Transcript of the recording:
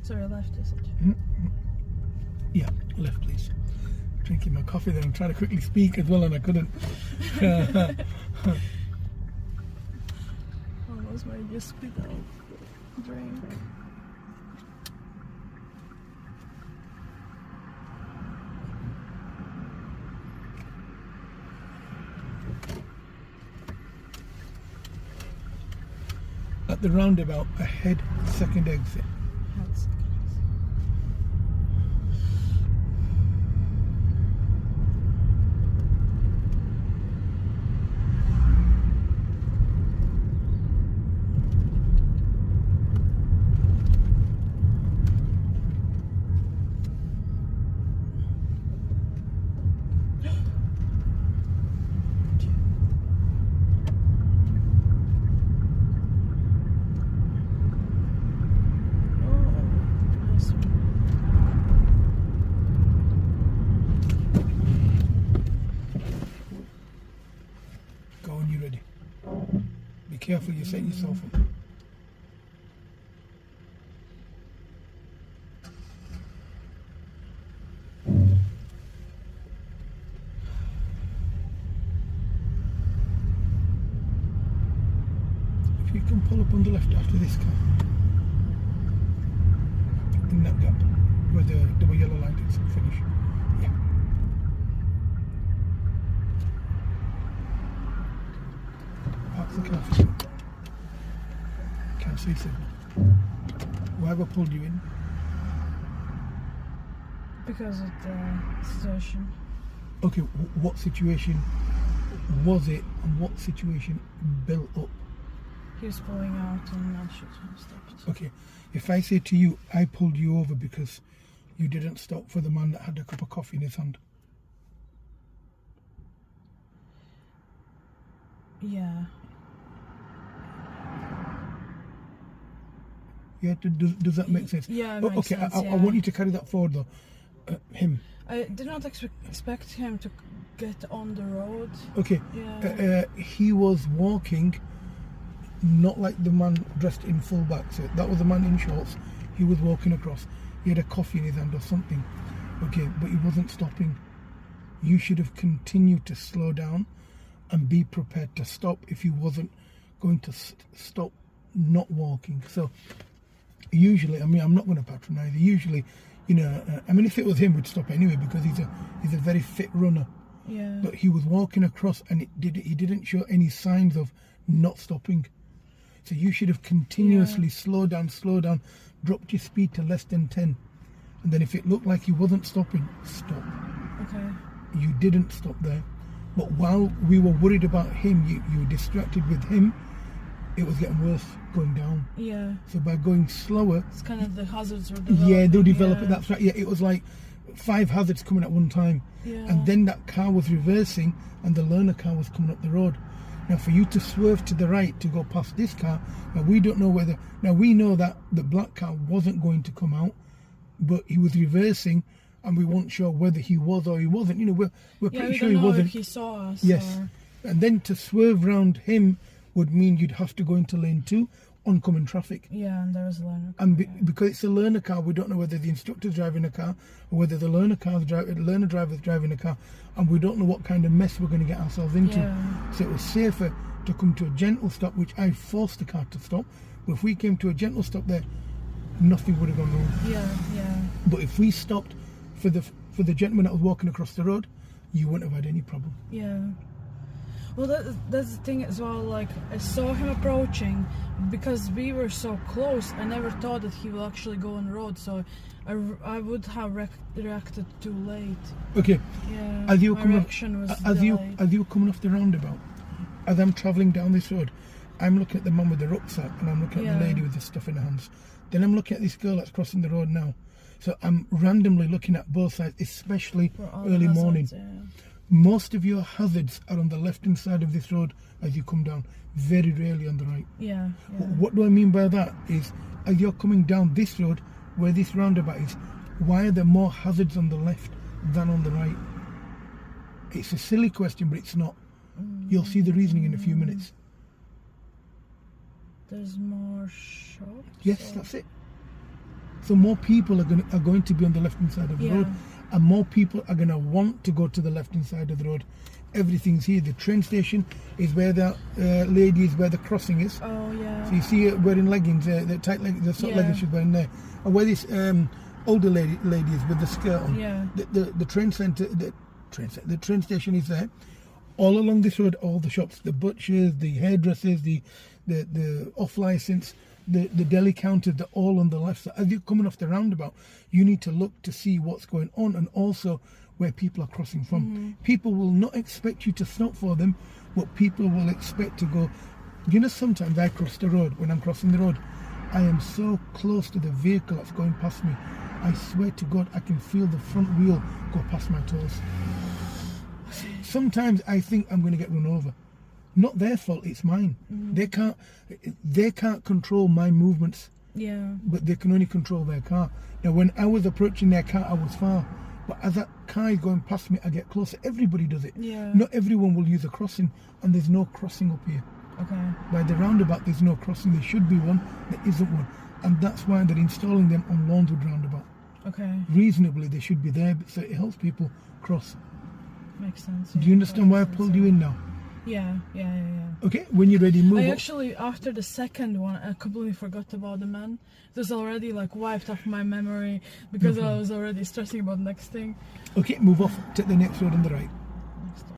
Sorry, left, is it? Yeah, left, please. Drinking my coffee there. I'm trying to quickly speak as well, and I couldn't. Almost made you spit out drink. At the roundabout, ahead, second exit. Go on, you ready? Be careful, you set yourself up. If you can pull up on the left after this car, in that gap, where the double yellow light is, finish. Yeah. Park the car for you. Can't see signal. Whoever pulled you in? Because of the situation. Okay, what situation was it, and what situation built up? He was pulling out and I should have stopped. Okay, if I say to you, I pulled you over because you didn't stop for the man that had a cup of coffee in his hand. Yeah. Yeah, does that make sense? Yeah, it makes sense, I yeah. want you to carry that forward though. Him. I did not expect him to get on the road. Okay. Yeah. He was walking, not like the man dressed in full back. So that was a man in shorts. He was walking across. He had a coffee in his hand or something. Okay, but he wasn't stopping. You should have continued to slow down and be prepared to stop if he wasn't going to stop not walking. So usually, I mean, I'm not going to patronize. Usually, you know, I mean, if it was him, we'd stop anyway because he's a very fit runner. Yeah. But he was walking across, and he didn't show any signs of not stopping. So you should have continuously slowed down, dropped your speed to less than 10, and then if it looked like he wasn't stopping, stop. Okay. You didn't stop there, but while we were worried about him, you were distracted with him. It was getting worse going down. Yeah. So by going slower, It's kind of the hazards were developing. yeah, they'll develop yeah. it. That's right. Yeah, it was like 5 hazards coming at one time, Yeah. and then that car was reversing, and the learner car was coming up the road. Now, for you to swerve to the right to go past this car, now we don't know whether. Now we know that the black car wasn't going to come out, but he was reversing, and we weren't sure whether he was or he wasn't. You know, we're pretty sure he wasn't. If he saw us. Yes, Or... and then to swerve round him would mean you'd have to go into lane 2, oncoming traffic. Yeah, and there was a learner. And because it's a learner car, we don't know whether the instructor's driving a car or whether the learner driver's driving a car, and we don't know what kind of mess we're going to get ourselves into. Yeah. So it was safer to come to a gentle stop, which I forced the car to stop. But if we came to a gentle stop there, nothing would have gone wrong. Yeah. But if we stopped for the gentleman that was walking across the road, you wouldn't have had any problem. Yeah. Well, that's the thing as well. Like, I saw him approaching because we were so close. I never thought that he will actually go on the road, so I would have reacted too late. Okay. Yeah. As you my coming reaction was as delayed. you coming off the roundabout, as I'm travelling down this road, I'm looking at the man with the rucksack, and I'm looking at the lady with the stuff in her hands. Then I'm looking at this girl that's crossing the road now. So I'm randomly looking at both sides, especially early morning. Yeah. Most of your hazards are on the left-hand side of this road as you come down, very rarely on the right. Yeah. What do I mean by that is, as you're coming down this road, where this roundabout is, why are there more hazards on the left than on the right? It's a silly question, but it's not. You'll see the reasoning in a few minutes. There's more shops? Yes, that's it. So more people are going to be on the left-hand side of the road, and more people are going to want to go to the left-hand side of the road. Everything's here. The train station is where the lady is, where the crossing is. Oh yeah. So you see her wearing leggings, the tight leggings, the short leggings she's wearing there. And where this older lady is with the skirt on. Yeah. The train centre, the train station is there. All along this road, all the shops, the butchers, the hairdressers, the off license, the deli counters, they're all on the left. So as you're coming off the roundabout, you need to look to see what's going on, and also where people are crossing from. People will not expect you to stop for them, but people will expect to go. You know, sometimes I cross the road. When I'm crossing the road, I am so close to the vehicle that's going past me. I swear to God, I can feel the front wheel go past my toes. Sometimes I think I'm going to get run over. Not their fault, it's mine. They can't control my movements. Yeah. But they can only control their car. Now, when I was approaching their car, I was far. But as that car is going past me, I get closer. Everybody does it. Yeah. Not everyone will use a crossing, and there's no crossing up here. Okay. By the roundabout, there's no crossing. There should be one. There isn't one. And that's why they're installing them on Lawnswood Roundabout. Okay. Reasonably, they should be there, so it helps people cross. Makes sense. Do you understand why I pulled you in now? Yeah. Okay, when you're ready, move I up. actually, after the second one, I completely forgot about the man. It was already like wiped off my memory because I was already stressing about the next thing. Okay, move off. Take the next road on the right.